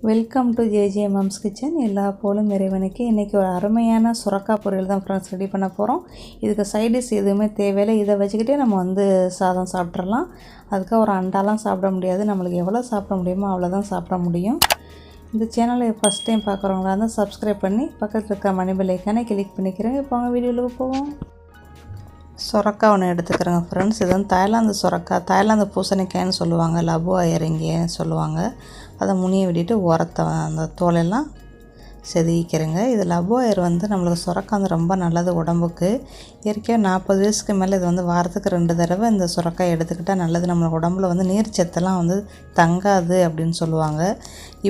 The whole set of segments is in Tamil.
Welcome to JJ mumps kitchen. எல்லா போலும் இறைவனுக்கு. இன்றைக்கி ஒரு அருமையான சுரக்காய் பொரியல் தான் ஃப்ரெண்ட்ஸ் ரெடி பண்ண போகிறோம். இதுக்கு சைடிஷ் எதுவுமே தேவையில்லை. இதை வச்சுக்கிட்டே நம்ம சாதம் சாப்பிட்றலாம். அதுக்காக ஒரு அண்டாலாம் சாப்பிட முடியாது. நம்மளுக்கு எவ்வளோ சாப்பிட முடியுமோ அவ்வளோதான் சாப்பிட முடியும். இந்த சேனலை ஃபஸ்ட் டைம் பார்க்குறவங்களா இருந்தால் சப்ஸ்கிரைப் பண்ணி பக்கத்தில் இருக்க மணி பெல் ஐக்கானை கிளிக் பண்ணிக்கிறேங்க. இப்போ அவங்க வீடியோவில் போவோம். சுரக்காய் ஒன்று எடுத்துக்கிறேங்க ஃப்ரெண்ட்ஸ். இது தாய்லாந்து சுரக்காய், தாய்லாந்து பூசணிக்காய்ன்னு சொல்லுவாங்க, லபு அயரிங்கன்னு சொல்லுவாங்க. அதை முனியை விட்டுட்டு உரத்தை அந்த தோலெல்லாம் செதுக்கிக்கிறேங்க. இது லபு அயர் நம்மளுக்கு சுரக்காய் ரொம்ப நல்லது உடம்புக்கு. இயற்கையாக 40 வயசுக்கு மேலே இது வாரத்துக்கு 2 தடவை இந்த சுரக்காய் எடுத்துக்கிட்டால் நல்லது. நம்மளுக்கு உடம்புல நீர் சத்தெல்லாம் தங்காது அப்படின்னு சொல்லுவாங்க.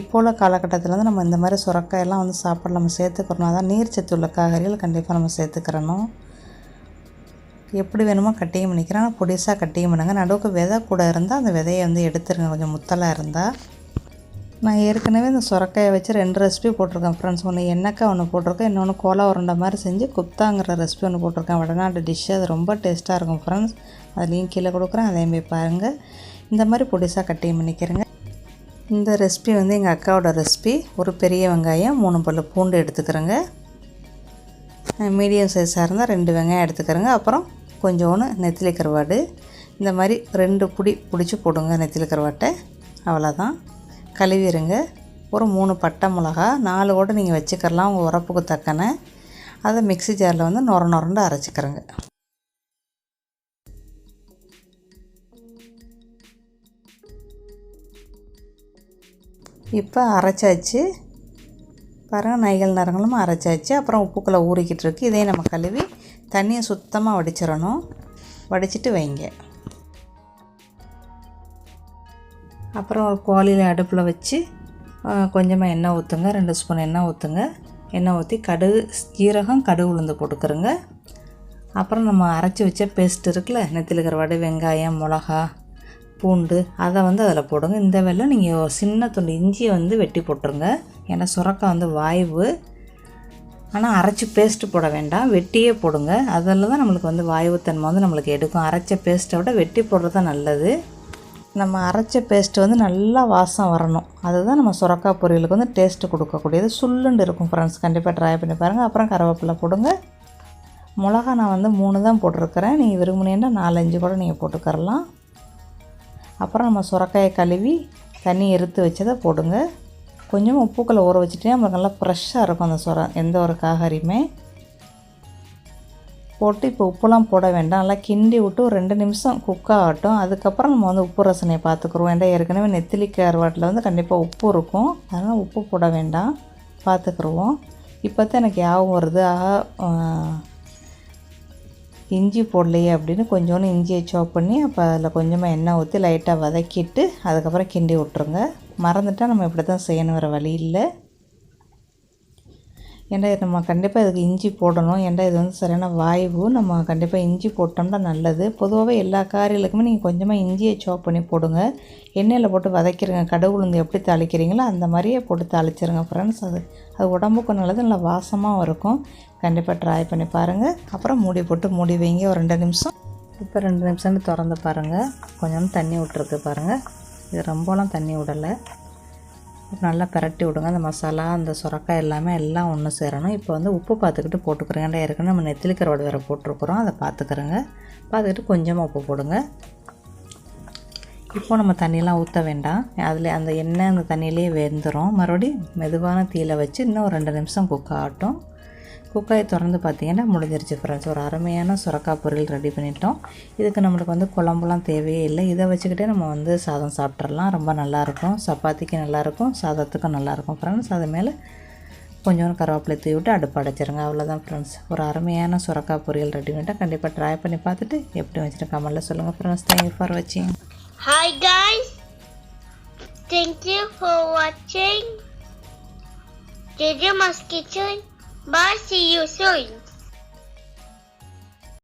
இப்போ உள்ள காலகட்டத்தில் நம்ம இந்த மாதிரி சுரக்காயெல்லாம் சாப்பிட நம்ம சேர்த்துக்கிறோம். அதான் நீர் சத்து உள்ள காய்கறிகள் கண்டிப்பாக நம்ம சேர்த்துக்கிறணும். எப்படி வேணுமோ கட்டியும் பண்ணிக்கிறேன். ஆனால் பொடிசாக கட்டியும் பண்ணுங்க. நடுவுக்கு விதை கூட இருந்தால் அந்த விதையை எடுத்துருங்க, கொஞ்சம் முத்தலாக இருந்தால். நான் ஏற்கனவே இந்த சுரக்காயை வச்சு 2 ரெசிபி போட்டிருக்கேன் ஃப்ரெண்ட்ஸ். ஒன்று எண்ணெய்க்காய் ஒன்று போட்டிருக்கேன், இன்னொன்று கோலா உருண்டை மாதிரி செஞ்சு குப்தாங்கிற ரெசிபி ஒன்று போட்டிருக்கேன். வடநாட்டு டிஷ்ஷு, அது ரொம்ப டேஸ்ட்டாக இருக்கும் ஃப்ரெண்ட்ஸ். அதுலேயும் கீழே கொடுக்குறேன், அதையும் போய் பாருங்கள். இந்த மாதிரி பொடிசாக கட்டியும் பண்ணிக்கிறேங்க. இந்த ரெசிபி எங்கள் அக்காவோட ரெசிபி. ஒரு பெரிய வெங்காயம், 3 பல்லு பூண்டு எடுத்துக்கிறேங்க. மீடியம் சைஸாக இருந்தால் 2 வெங்காயம் எடுத்துக்கிறேங்க. அப்புறம் கொஞ்சோன்னு நெத்திலி கருவாடு, இந்த மாதிரி 2 பிடிச்சி போடுங்க நெத்திலி கருவாட்டை. அவ்வளோதான். கழுவிடுங்க. ஒரு 3 பட்டை மிளகா, 4 கூட நீங்கள் வச்சுக்கிறலாம் உங்கள் உரப்புக்கு தக்கன. அதை மிக்ஸி ஜாரில் நொரண்டு அரைச்சிக்கிறேங்க. இப்போ அரைச்சாச்சு பாருங்கள், நைகள் நரங்களும் அரைச்சாச்சு. அப்புறம் உப்புக்குள்ளே ஊறிக்கிட்டு இருக்குது. இதையும் நம்ம கழுவி தண்ணியை சுத்தமாக வடிச்சிடணும். வடிச்சிட்டு வைங்க. அப்புறம் ஒரு கோழியில் அடுப்பில் வச்சு கொஞ்சமாக எண்ணெய் ஊற்றுங்க. 2 ஸ்பூன் எண்ணெய் ஊற்றுங்க. எண்ணெய் ஊற்றி கடுகு, ஜீரகம், கடுகு உளுந்து போட்டுக்கிறோங்க. அப்புறம் நம்ம அரைச்சி வச்ச பேஸ்ட் இருக்குல்ல, நெத்திலி கருவாடு, வெங்காயம், மிளகா, பூண்டு, அதை அதில் போடுங்க. இந்த வெல்லம் நீங்கள் சின்ன துண்டு இஞ்சியை வெட்டி போட்டுருங்க. ஏன்னா சுரக்காய் வாய்வு. ஆனால் அரைச்சி பேஸ்ட்டு போட வேண்டாம், வெட்டியே போடுங்க. அதில் தான் நம்மளுக்கு வாயுத்தன்மை நம்மளுக்கு எடுக்கும். அரைச்ச பேஸ்ட்டை விட வெட்டி போடுறது தான் நல்லது. நம்ம அரைச்ச பேஸ்ட்டு நல்லா வாசம் வரணும். அதுதான் நம்ம சுரக்காய் பொரியலுக்கு டேஸ்ட்டு கொடுக்கக்கூடியது. சுள்ளுண்டு இருக்கும் ஃப்ரெண்ட்ஸ். கண்டிப்பாக ட்ரை பண்ணி பாருங்கள். அப்புறம் கருவேப்பிலை போடுங்க. மிளகா நான் 3 தான் போட்டிருக்கிறேன். நீங்கள் விரும்புனீங்கன்னா 4-5 கூட நீங்கள் போட்டுக்கரலாம். அப்புறம் நம்ம சுரக்காயை கழுவி தண்ணி எடுத்து வச்சதை போடுங்க. கொஞ்சம் உப்புக்களை ஊற வச்சுட்டே நம்மளுக்கு நல்லா ஃப்ரெஷ்ஷாக இருக்கும் அந்த எந்த ஒரு காய்கறியுமே போட்டு. இப்போ உப்புலாம் போட வேண்டாம். நல்லா கிண்டி விட்டு ஒரு 2 நிமிஷம் குக் ஆகட்டும். அதுக்கப்புறம் நம்ம உப்பு ரசனையை பார்த்துக்குருவோம். ஏன்டா ஏற்கனவே நெத்திலி கருவாட்டில் கண்டிப்பாக உப்பு இருக்கும். அதனால் உப்பு போட வேண்டாம், பார்த்துக்குருவோம். இப்போ தான் எனக்கு ஞாபகம் வருது, இஞ்சி போடலையே அப்படின்னு கொஞ்சோண்டு இஞ்சியை சாப் பண்ணி அப்போ அதில் கொஞ்சமாக எண்ணெய் ஊற்றி லைட்டாக வதக்கிட்டு அதுக்கப்புறம் கிண்டி விட்ருங்க. மறந்துட்டால் நம்ம இப்படி தான் செய்யணும், வேறு வழி இல்லை. ஏன்டா நம்ம கண்டிப்பாக இதுக்கு இஞ்சி போடணும். ஏன்டா இது சரியான வாய்வு. நம்ம கண்டிப்பாக இஞ்சி போட்டோம்னா நல்லது. பொதுவாகவே எல்லா காரியங்களுக்குமே நீங்கள் கொஞ்சமாக இஞ்சியை சாப் பண்ணி போடுங்க. எண்ணெயில் போட்டு வதக்கிடுங்க. கடுகு உளுந்து எப்படி தாளிக்கிறீங்களோ அந்த மாதிரியே போட்டு தாளிச்சிருங்க ஃப்ரெண்ட்ஸ். அது உடம்புக்கும் நல்லது, நல்லா வாசமாகவும் இருக்கும். கண்டிப்பாக ட்ரை பண்ணி பாருங்கள். அப்புறம் மூடி போட்டு மூடி வைங்க ஒரு 2 நிமிஷம். இப்போ 2 நிமிஷம் திறந்து பாருங்கள். கொஞ்சம் தண்ணி விட்டுருக்கு பாருங்கள். இது ரொம்பலாம் தண்ணி விடலை. நல்லா பரட்டி விடுங்க. அந்த மசாலா, அந்த சுரக்காய் எல்லாம் ஒன்று சேரணும். இப்போ உப்பு பார்த்துக்கிட்டு போட்டுக்கிறேங்க. ஏற்கனவே நம்ம நெத்திலி கருவாடு வேறு போட்டிருக்குறோம், அதை பார்த்துக்கிறேங்க. பார்த்துக்கிட்டு கொஞ்சமாக உப்பு போடுங்க. இப்போ நம்ம தண்ணியெலாம் ஊற்ற வேண்டாம். அதில் அந்த எண்ணெய் அந்த தண்ணியிலே வெந்துடும். மறுபடியும் மெதுவான தீயில வச்சு இன்னும் ஒரு 2 நிமிஷம் குக் ஆகட்டும். குக்காயை திறந்து பார்த்தீங்கன்னா முடிஞ்சிருச்சு ஃப்ரெண்ட்ஸ். ஒரு அருமையான சுரக்காய் பொரியல் ரெடி பண்ணிட்டோம். இதுக்கு நம்மளுக்கு குழம்புலாம் தேவையே இல்லை. இதை வச்சுக்கிட்டே நம்ம சாதம் சாப்பிட்றலாம். ரொம்ப நல்லாயிருக்கும். சப்பாத்திக்கு நல்லாயிருக்கும், சாதத்துக்கும் நல்லாயிருக்கும் ஃப்ரெண்ட்ஸ். அது மேலே கொஞ்சம் கருவேப்பிலை தூவி விட்டு அடுப்பு அடைச்சிருங்க. அவ்வளோதான் ஃப்ரெண்ட்ஸ். ஒரு அருமையான சுரக்காய் பொரியல் ரெடி பண்ணிட்டோம். கண்டிப்பாக ட்ரை பண்ணி பார்த்துட்டு எப்படி வச்சுட்டு கமெண்ட்டில் சொல்லுங்கள் ஃப்ரெண்ட்ஸ். தேங்க்யூ ஃபார் வாட்சிங். Hi guys, thank you for watching JJ Mom's Kitchen. Bye, see you soon.